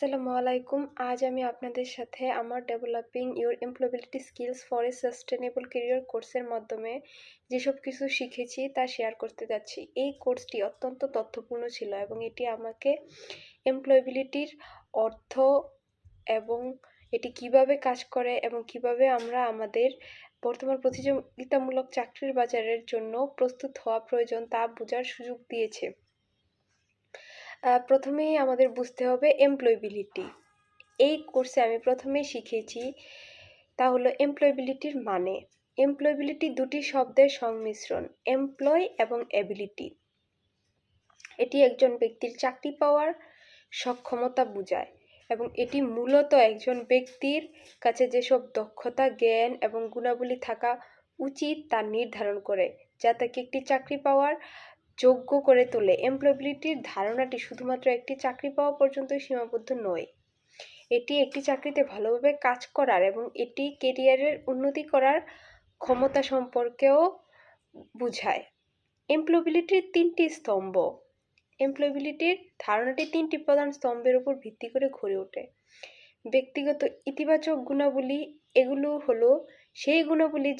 আসসালামু আলাইকুম। আজ আমি আপনাদের সাথে আমার developing your employability skills for a sustainable career কোর্সের মাধ্যমে যেসব কিছু শিখেছি তা শেয়ার করতে যাচ্ছি। এই কোর্সটি অত্যন্ত তথ্যপূর্ণ ছিল এবং এটি আমাকে এমপ্লয়েবিলিটির অর্থ এবং এটি কিভাবে কাজ করে এবং কিভাবে আমরা আমাদের বর্তমান প্রতিযোগিতামূলক চাকরির বাজারের জন্য প্রস্তুত হওয়া প্রয়োজন তা বোঝার সুযোগ দিয়েছে। প্রথমেই আমাদের বুঝতে হবে এমপ্লয়েবিলিটি। এই কোর্সে আমি প্রথমেই শিখেছি তা হলো এমপ্লয়েবিলিটির মানে। এমপ্লয়েবিলিটি দুটি শব্দের সংমিশ্রণ, এমপ্লয় এবং এবিলিটি। এটি একজন ব্যক্তির চাকরি পাওয়ার সক্ষমতা বোঝায় এবং এটি মূলত একজন ব্যক্তির কাছে যেসব দক্ষতা, জ্ঞান এবং গুণাবলী থাকা উচিত তা নির্ধারণ করে, যা তাকে একটি চাকরি পাওয়ার যোগ্য করে তোলে। এমপ্লয়েবিলিটির ধারণাটি শুধুমাত্র একটি চাকরি পাওয়া পর্যন্তই সীমাবদ্ধ নয়। এটি একটি চাকরিতে ভালোভাবে কাজ করার এবং এটি কেরিয়ারের উন্নতি করার ক্ষমতা সম্পর্কেও বোঝায়। এমপ্লয়েবিলিটির তিনটি স্তম্ভ। এমপ্লয়েবিলিটির ধারণাটি তিনটি প্রধান স্তম্ভের উপর ভিত্তি করে গড়ে ওঠে। ব্যক্তিগত ইতিবাচক গুণাবলী, এগুলো হলো সেই গুণাবলী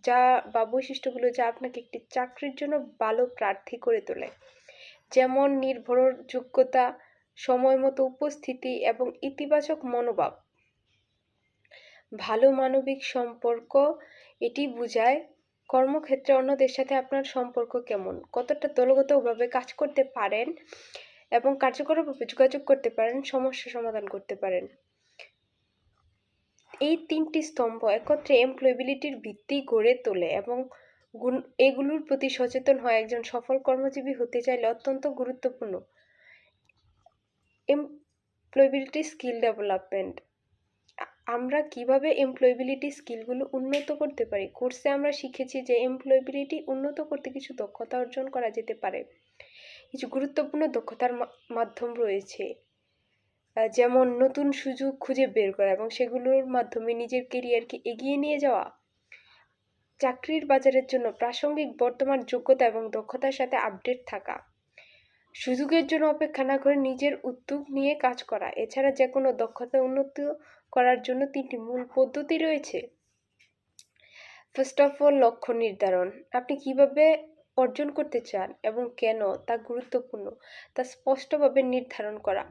যা বা বৈশিষ্ট্যগুলো যা আপনাকে একটি চাকরির জন্য ভালো প্রার্থী করে তোলে, যেমন নির্ভরযোগ্যতা, সময় মতো উপস্থিতি এবং ইতিবাচক মনোভাব। ভালো মানবিক সম্পর্ক, এটি বোঝায় কর্মক্ষেত্রে অন্যদের সাথে আপনার সম্পর্ক কেমন, কতটা দলগতভাবে কাজ করতে পারেন এবং কার্যকরভাবে যোগাযোগ করতে পারেন, সমস্যা সমাধান করতে পারেন। এই তিনটি স্তম্ভ একত্রে এমপ্লয়েবিলিটির ভিত্তি গড়ে তোলে এবং এগুলোর প্রতি সচেতন হওয়া একজন সফল কর্মজীবী হতে চাইলে অত্যন্ত গুরুত্বপূর্ণ। Employability skill development. আমরা কিভাবে এমপ্লয়েবিলিটি স্কিলগুলো উন্নত করতে পারি? কোর্সে আমরা শিখেছি যে এমপ্লয়েবিলিটি উন্নত করতে কিছু দক্ষতা অর্জন করা যেতে পারে। কিছু গুরুত্বপূর্ণ দক্ষতার মাধ্যম রয়েছে, যেমন নতুন সুযোগ খুঁজে বের করা এবং সেগুলোর মাধ্যমে নিজের কেরিয়ারকে এগিয়ে নিয়ে যাওয়া, চাকরির বাজারের জন্য প্রাসঙ্গিক বর্তমান যোগ্যতা এবং দক্ষতার সাথে আপডেট থাকা, সুযোগের জন্য অপেক্ষা না করে নিজের উদ্যোগ নিয়ে কাজ করা। এছাড়া যে কোনো দক্ষতা উন্নত করার জন্য তিনটি মূল পদ্ধতি রয়েছে। ফার্স্ট অফ অল, লক্ষ্য নির্ধারণ। আপনি কিভাবে অর্জন করতে চান এবং কেন তা গুরুত্বপূর্ণ, তা স্পষ্টভাবে নির্ধারণ করা।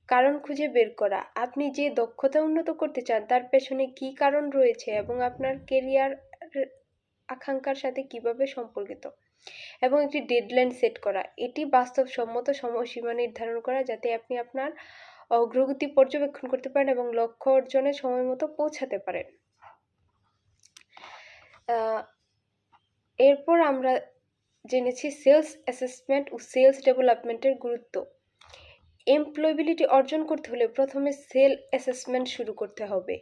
কারণ খুঁজে বের করা, আপনি যে দক্ষতা উন্নত করতে চান তার পেছনে কী কারণ রয়েছে এবং আপনার কেরিয়ার আকাঙ্ক্ষার সাথে কিভাবে সম্পর্কিত। এবং একটি ডেডলাইন সেট করা, এটি বাস্তবসম্মত সময়সীমা নির্ধারণ করা যাতে আপনি আপনার অগ্রগতি পর্যবেক্ষণ করতে পারেন এবং লক্ষ্য অর্জনে সময় মতো পৌঁছাতে পারেন। এরপর আমরা জেনেছি সেলস অ্যাসেসমেন্ট ও সেলস ডেভেলপমেন্টের গুরুত্ব। এমপ্লয়েবিলিটি অর্জন করতে হলে প্রথমে সেলস অ্যাসেসমেন্ট শুরু করতে হবে।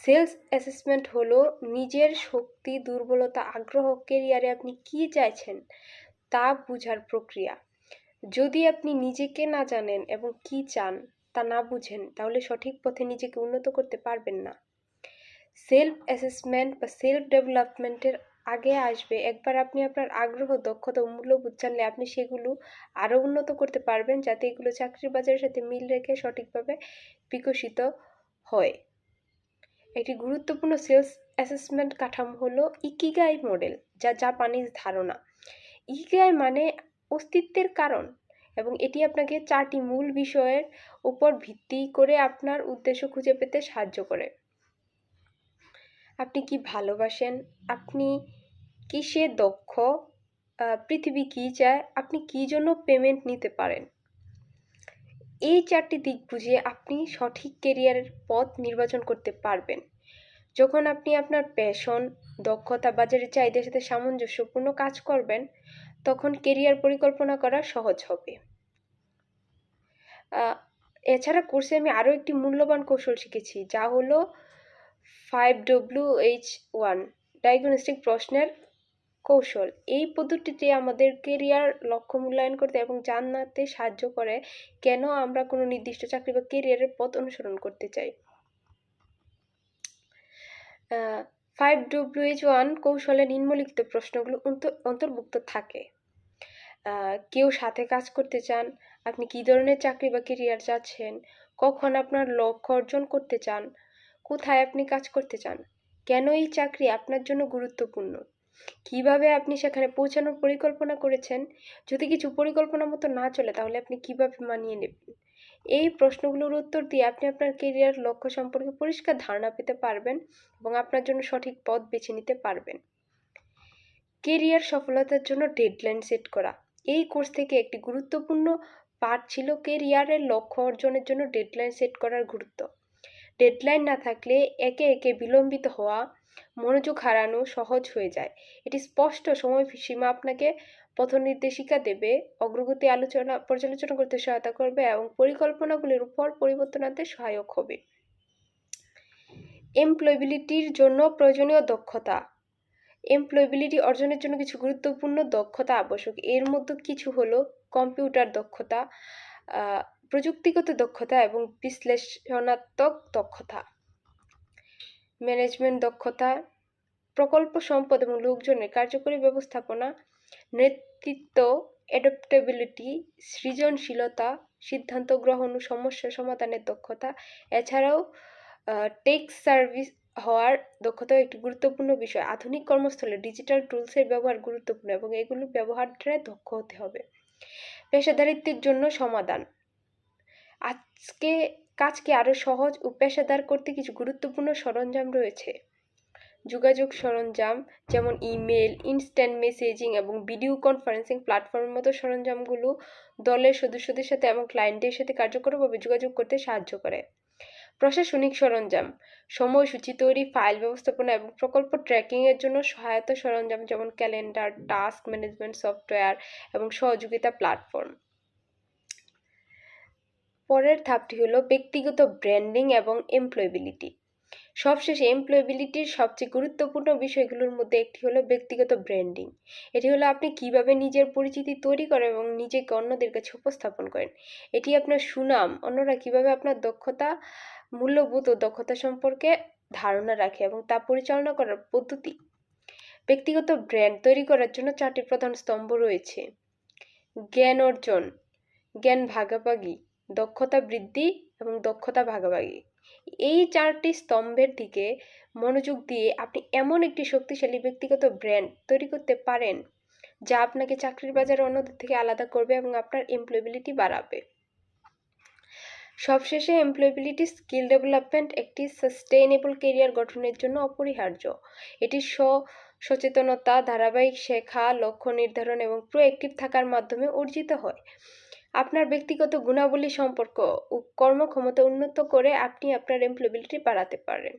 সেলস অ্যাসেসমেন্ট হলো নিজের শক্তি, দুর্বলতা, আগ্রহ, কেরিয়ারে আপনি কী চাইছেন তা বোঝার প্রক্রিয়া। যদি আপনি নিজেকে না জানেন এবং কী চান তা না বুঝেন, তাহলে সঠিক পথে নিজেকে উন্নত করতে পারবেন না। সেলফ অ্যাসেসমেন্ট বা সেলফ ডেভেলপমেন্টের আগে আসবে একবার আপনি আপনার আগ্রহ, দক্ষতা ও মূল্যবোধ জানলে আপনি সেগুলো আরও উন্নত করতে পারবেন, যাতে এগুলো চাকরির বাজারের সাথে মিল রেখে সঠিকভাবে বিকশিত হয়। একটি গুরুত্বপূর্ণ সেলস অ্যাসেসমেন্ট কাঠামো হলো ইকিগাই মডেল, যা জাপানিজ ধারণা। ইকিগাই মানে অস্তিত্বের কারণ এবং এটি আপনাকে 4টি মূল বিষয়ের উপর ভিত্তি করে আপনার উদ্দেশ্য খুঁজে পেতে সাহায্য করে। আপনি কি ভালোবাসেন, আপনি কিসে দক্ষ, পৃথিবী কী চায়, আপনি কী জন্য পেমেন্ট নিতে পারেন। এই 4টি দিক বুঝিয়ে আপনি সঠিক কেরিয়ারের পথ নির্বাচন করতে পারবেন। যখন আপনি আপনার প্যাশন, দক্ষতা, বাজারের চাহিদার সাথে সামঞ্জস্যপূর্ণ কাজ করবেন, তখন কেরিয়ার পরিকল্পনা করা সহজ হবে। এছাড়া কোর্সে আমি আরও একটি মূল্যবান কৌশল শিখেছি, যা হলো 5W1 ডায়াগনস্টিক প্রশ্নের কৌশল। এই পদ্ধতিটি আমাদের কেরিয়ার লক্ষ্য মূল্যায়ন করতে এবং জানতে সাহায্য করে কেন আমরা কোনো নির্দিষ্ট চাকরি বা কেরিয়ারের পথ অনুসরণ করতে চাই। 5W1 কৌশলে নিম্নলিখিত প্রশ্নগুলো অন্তর্ভুক্ত থাকে। কেউ সাথে কাজ করতে চান, আপনি কী ধরনের চাকরি বা কেরিয়ার চাচ্ছেন, কখন আপনার লক্ষ্য অর্জন করতে চান, কোথায় আপনি কাজ করতে চান, কেন এই চাকরি আপনার জন্য গুরুত্বপূর্ণ, কিভাবে আপনি সেখানে পৌঁছানোর পরিকল্পনা করেছেন, যদি কিছু পরিকল্পনা মতো না চলে তাহলে আপনি কিভাবে মানিয়ে নেবেন। এই প্রশ্নগুলোর উত্তর দিয়ে আপনি আপনার কেরিয়ার লক্ষ্য সম্পর্কে পরিষ্কার ধারণা পেতে পারবেন এবং আপনার জন্য সঠিক পথ বেছে নিতে পারবেন। কেরিয়ার সফলতার জন্য ডেডলাইন সেট করা। এই কোর্স থেকে একটি গুরুত্বপূর্ণ পাঠ ছিল কেরিয়ারের লক্ষ্য অর্জনের জন্য ডেডলাইন সেট করার গুরুত্ব। ডেডলাইন না থাকলে একে একে বিলম্বিত হওয়া, মনোযোগ হারানো সহজ হয়ে যায়। এটি স্পষ্ট সময়সীমা আপনাকে পথ নির্দেশিকা দেবে, অগ্রগতি পর্যালোচনা করতে সহায়তা করবে এবং পরিকল্পনাগুলির উপর পরিবর্তন আনতে সহায়ক হবে। এমপ্লয়েবিলিটির জন্য প্রয়োজনীয় দক্ষতা। এমপ্লয়েবিলিটি অর্জনের জন্য কিছু গুরুত্বপূর্ণ দক্ষতা আবশ্যক। এর মধ্যে কিছু হলো কম্পিউটার দক্ষতা, প্রযুক্তিগত দক্ষতা এবং বিশ্লেষণাত্মক দক্ষতা, ম্যানেজমেন্ট দক্ষতা, প্রকল্প সম্পদ এবং লোকজনের কার্যকরী ব্যবস্থাপনা, নেতৃত্ব, অ্যাডাপ্টেবিলিটি, সৃজনশীলতা, সিদ্ধান্ত গ্রহণ ও সমস্যা সমাধানের দক্ষতা। এছাড়াও টেক সার্ভিস হওয়ার দক্ষতাও একটি গুরুত্বপূর্ণ বিষয়। আধুনিক কর্মস্থলে ডিজিটাল টুলসের ব্যবহার গুরুত্বপূর্ণ এবং এগুলো ব্যবহারে দক্ষ হতে হবে। পেশাদারিত্বের জন্য সমাধান। আজকে কাজকে আরও সহজ ও পেশাদার করতে কিছু গুরুত্বপূর্ণ সরঞ্জাম রয়েছে। যোগাযোগ সরঞ্জাম যেমন ইমেল, ইনস্ট্যান্ট মেসেজিং এবং ভিডিও কনফারেন্সিং প্ল্যাটফর্মের মতো সরঞ্জামগুলো দলের সদস্যদের সাথে এবং ক্লায়েন্টের সাথে কার্যকরভাবে যোগাযোগ করতে সাহায্য করে। প্রশাসনিক সরঞ্জাম, সময়সূচি তৈরি, ফাইল ব্যবস্থাপনা এবং প্রকল্প ট্র্যাকিংয়ের জন্য সহায়তা সরঞ্জাম যেমন ক্যালেন্ডার, টাস্ক ম্যানেজমেন্ট সফটওয়্যার এবং সহযোগিতা প্ল্যাটফর্ম। পরের ধাপটি হলো ব্যক্তিগত ব্র্যান্ডিং এবং এমপ্লয়েবিলিটি। সবশেষে এমপ্লয়েবিলিটির সবচেয়ে গুরুত্বপূর্ণ বিষয়গুলোর মধ্যে একটি হলো ব্যক্তিগত ব্র্যান্ডিং। এটি হলো আপনি কিভাবে নিজের পরিচিতি তৈরি করেন এবং নিজেকে অন্যদের কাছে উপস্থাপন করেন। এটি আপনার সুনাম, অন্যরা কিভাবে আপনার দক্ষতা, মূল্যবোধ ও দক্ষতা সম্পর্কে ধারণা রাখে এবং তা পরিচালনা করার পদ্ধতি। ব্যক্তিগত ব্র্যান্ড তৈরি করার জন্য 4টি প্রধান স্তম্ভ রয়েছে: জ্ঞান অর্জন, জ্ঞান ভাগাভাগি, দক্ষতা বৃদ্ধি এবং দক্ষতা ভাগাভাগি। এই 4টি স্তম্ভের দিকে মনোযোগ দিয়ে আপনি এমন একটি শক্তিশালী ব্যক্তিগত ব্র্যান্ড তৈরি করতে পারেন যা আপনাকে চাকরির বাজারে অন্যদের থেকে আলাদা করবে এবং আপনার এমপ্লয়েবিলিটি বাড়াবে। সবশেষে এমপ্লয়েবিলিটি স্কিল ডেভেলপমেন্ট একটি সাস্টেইনেবল ক্যারিয়ার গঠনের জন্য অপরিহার্য। এটি সচেতনতা, ধারাবাহিক শেখা, লক্ষ্য নির্ধারণ এবং প্রোঅ্যাক্টিভ থাকার মাধ্যমে অর্জিত হয়। আপনার ব্যক্তিগত গুণাবলী সম্পর্ক ও কর্মক্ষমতা উন্নত করে আপনি আপনার এমপ্লয়েবিলিটি বাড়াতে পারেন।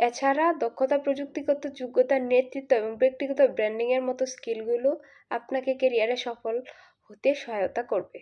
এছাড়া দক্ষতা, প্রযুক্তিগত যোগ্যতা, নেতৃত্ব এবং ব্যক্তিগত ব্র্যান্ডিংয়ের মতো স্কিলগুলো আপনাকে ক্যারিয়ারে সফল হতে সহায়তা করবে।